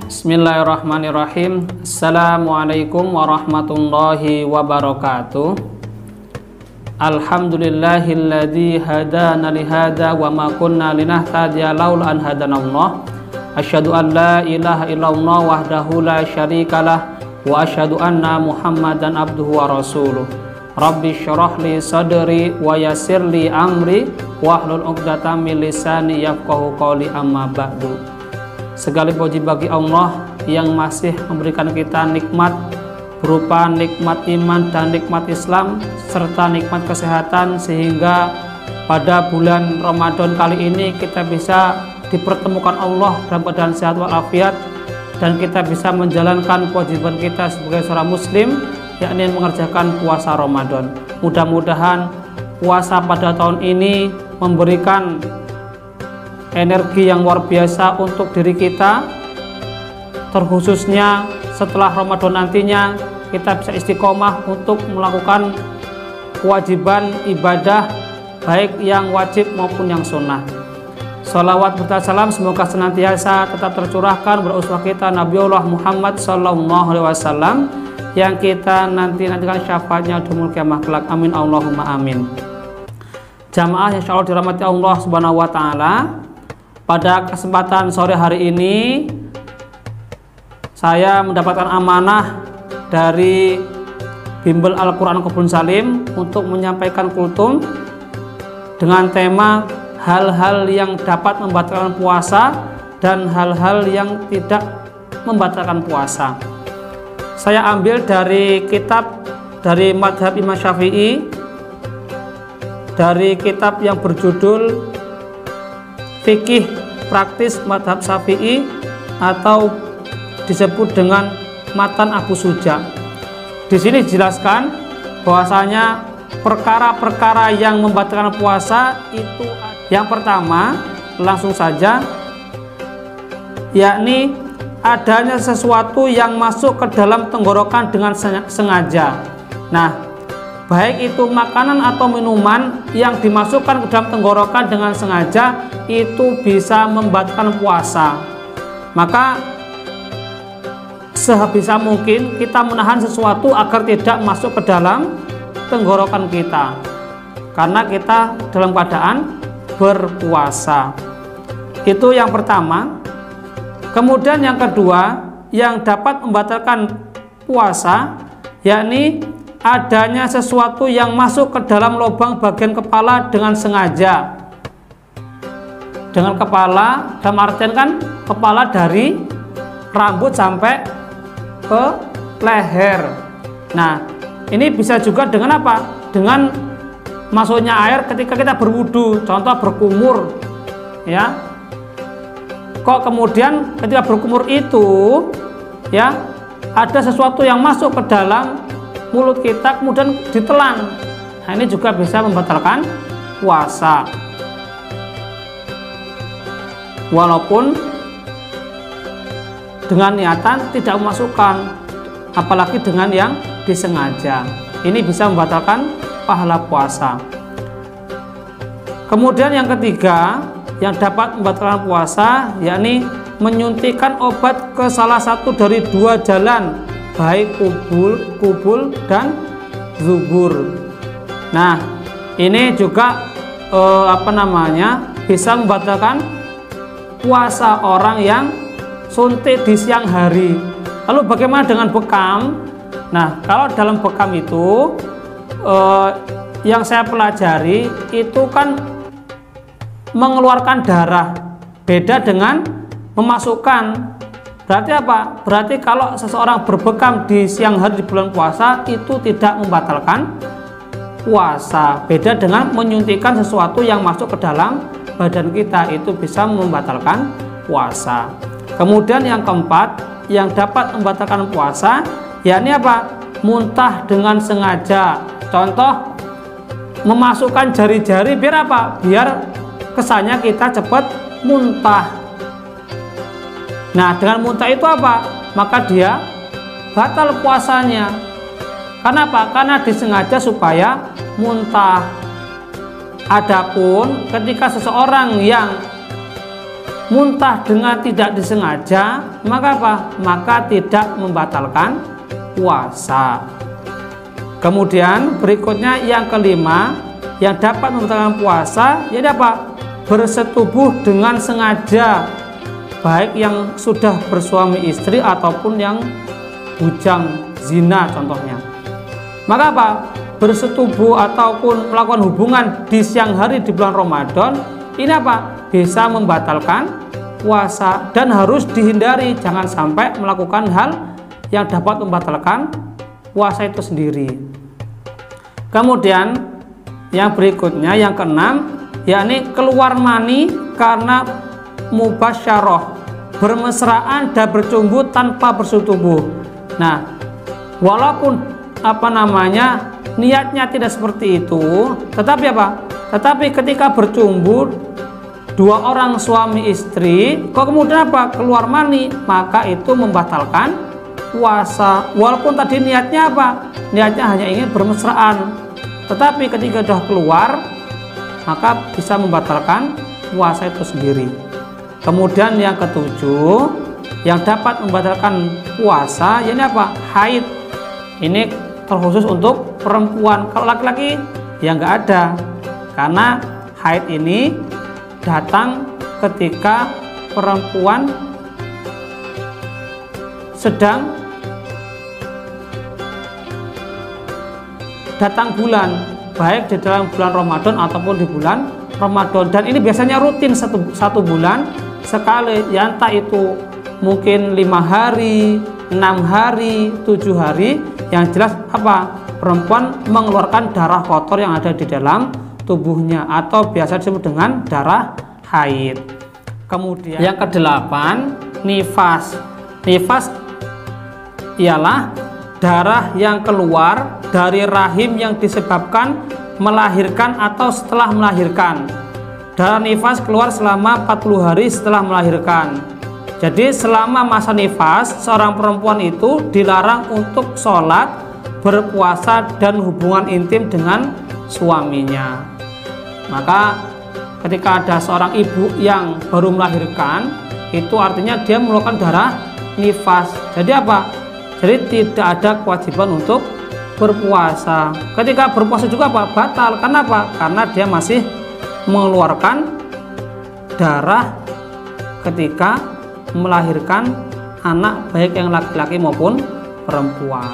Bismillahirrahmanirrahim. Assalamualaikum warahmatullahi wabarakatuh. Alhamdulillahilladzi hadana lihada wa ma kunna linahtadiya laula an hadanallah. Asyhadu an la ilaha illallah wahdahu la syarikalah wa asyhadu anna Muhammadan abduhu wa rasuluh. Rabbi syrah li sadri wa yassir li amri wahlul 'uqdatam min lisani yafqahu qawli, amma ba'du. Segala puji bagi Allah yang masih memberikan kita nikmat berupa nikmat iman dan nikmat Islam serta nikmat kesehatan, sehingga pada bulan Ramadan kali ini kita bisa dipertemukan Allah dalam keadaan sehat walafiat dan kita bisa menjalankan kewajiban kita sebagai seorang muslim, yakni mengerjakan puasa Ramadan. Mudah-mudahan puasa pada tahun ini memberikan energi yang luar biasa untuk diri kita, terkhususnya setelah Ramadan nantinya kita bisa istiqomah untuk melakukan kewajiban ibadah baik yang wajib maupun yang sunnah. Shalawat serta salam semoga senantiasa tetap tercurahkan beruswah kita Nabiullah Muhammad SAW yang kita nantikan syafaatnya di yaumul qiyamah kelak. Amin Allahumma amin. Jamaah yang insyaallah dirahmati Allah Subhanahu wa taala, pada kesempatan sore hari ini saya mendapatkan amanah dari Bimbel Al-Quran Kebun Salim untuk menyampaikan kultum dengan tema hal-hal yang dapat membatalkan puasa dan hal-hal yang tidak membatalkan puasa. Saya ambil dari kitab dari Madhab Imam Syafi'i, dari kitab yang berjudul Fikih Praktis Madhab Syafi'i atau disebut dengan Matan Abu Suja. Di sini dijelaskan bahwasanya perkara-perkara yang membatalkan puasa itu yang pertama langsung saja, yakni adanya sesuatu yang masuk ke dalam tenggorokan dengan sengaja. Nah, baik itu makanan atau minuman yang dimasukkan ke dalam tenggorokan dengan sengaja itu bisa membatalkan puasa. Maka sebisa mungkin kita menahan sesuatu agar tidak masuk ke dalam tenggorokan kita, karena kita dalam keadaan berpuasa. Itu yang pertama. Kemudian yang kedua yang dapat membatalkan puasa, yakni adanya sesuatu yang masuk ke dalam lubang bagian kepala dengan sengaja. Dengan kepala, dalam artian kan kepala dari rambut sampai ke leher. Nah, ini bisa juga dengan apa? Dengan masuknya air ketika kita berwudu, contoh berkumur, ya. Kok kemudian ketika berkumur itu, ya, ada sesuatu yang masuk ke dalam mulut kita kemudian ditelan. Nah, ini juga bisa membatalkan puasa. Walaupun dengan niatan tidak memasukkan, apalagi dengan yang disengaja, ini bisa membatalkan pahala puasa. Kemudian yang ketiga yang dapat membatalkan puasa, yakni menyuntikkan obat ke salah satu dari dua jalan, baik kubul dan zubur. Nah, ini juga bisa membatalkan puasa orang yang suntik di siang hari. Lalu bagaimana dengan bekam? Nah, kalau dalam bekam itu yang saya pelajari itu kan mengeluarkan darah, beda dengan memasukkan. Berarti apa? Berarti kalau seseorang berbekam di siang hari di bulan puasa itu tidak membatalkan puasa, beda dengan menyuntikkan sesuatu yang masuk ke dalam badan kita, itu bisa membatalkan puasa. Kemudian yang keempat yang dapat membatalkan puasa, yakni apa? Muntah dengan sengaja. Contoh memasukkan jari-jari biar apa? Biar kesannya kita cepat muntah. Nah, dengan muntah itu apa? Maka dia batal puasanya. Kenapa? Karena disengaja supaya muntah. Adapun ketika seseorang yang muntah dengan tidak disengaja, maka apa? Maka tidak membatalkan puasa. Kemudian berikutnya yang kelima, yang dapat membatalkan puasa, yaitu apa? Bersetubuh dengan sengaja, baik yang sudah bersuami istri ataupun yang bujang zina contohnya. Maka apa? Bersetubuh ataupun melakukan hubungan di siang hari di bulan Ramadan, ini apa? Bisa membatalkan puasa dan harus dihindari, jangan sampai melakukan hal yang dapat membatalkan puasa itu sendiri. Kemudian yang berikutnya, yang keenam, yakni keluar mani karena mubasyarah, bermesraan dan bercumbu tanpa bersetubuh. Nah, walaupun niatnya tidak seperti itu, tetapi apa? Tetapi ketika bercumbu dua orang suami istri, kok kemudian apa? Keluar mani, maka itu membatalkan puasa. Walaupun tadi niatnya apa? Niatnya hanya ingin bermesraan, tetapi ketika sudah keluar, maka bisa membatalkan puasa itu sendiri. Kemudian yang ketujuh, yang dapat membatalkan puasa, ini apa? Haid. Ini terkhusus untuk perempuan. Kalau laki-laki ya nggak ada, karena haid ini datang ketika perempuan sedang datang bulan, baik di dalam bulan Ramadan ataupun di bulan Ramadan. Dan ini biasanya rutin satu bulan sekali, ya entah itu mungkin 5 hari, 6 hari, 7 hari. Yang jelas apa? Perempuan mengeluarkan darah kotor yang ada di dalam tubuhnya, atau biasa disebut dengan darah haid. Kemudian yang kedelapan, nifas. Nifas ialah darah yang keluar dari rahim yang disebabkan melahirkan atau setelah melahirkan. Darah nifas keluar selama 40 hari setelah melahirkan. Jadi selama masa nifas, seorang perempuan itu dilarang untuk sholat, berpuasa, dan hubungan intim dengan suaminya. Maka ketika ada seorang ibu yang baru melahirkan, itu artinya dia mengeluarkan darah nifas. Jadi apa? Jadi tidak ada kewajiban untuk berpuasa. Ketika berpuasa juga apa? Batal. Karena apa? Karena dia masih mengeluarkan darah ketika melahirkan anak, baik yang laki-laki maupun perempuan.